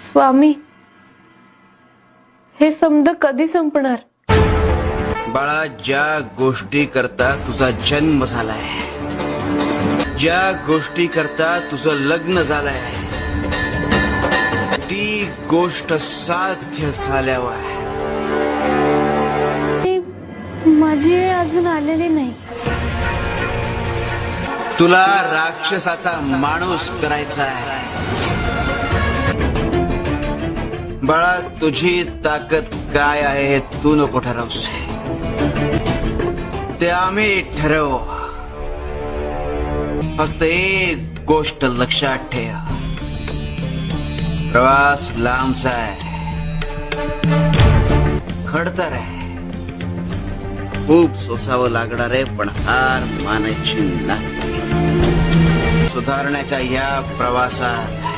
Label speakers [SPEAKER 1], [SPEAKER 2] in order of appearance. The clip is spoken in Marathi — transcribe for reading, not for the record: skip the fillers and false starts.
[SPEAKER 1] स्वामी, हे समज कधी संपणार?
[SPEAKER 2] बाळा, ज्या गोष्टी करता तुझा जन्म झालाय, ज्या गोष्टी करता तुझं लग्न झालंय, ती गोष्ट साध्य झाल्यावर
[SPEAKER 1] माझी वेळ अजून आलेली नाही.
[SPEAKER 2] तुला राक्षसाचा माणूस करायचा आहे. बाळा, तुझी ताकद काय आहे हे तू नको ठरवूस, ते आम्ही ठरवू. फक्त एक गोष्ट लक्षात ठेव, प्रवास लांबचा आहे, खडतर आहे, खूप सोसावं लागणार आहे, पण हार मानायची नाही. सुधारण्याच्या या प्रवासात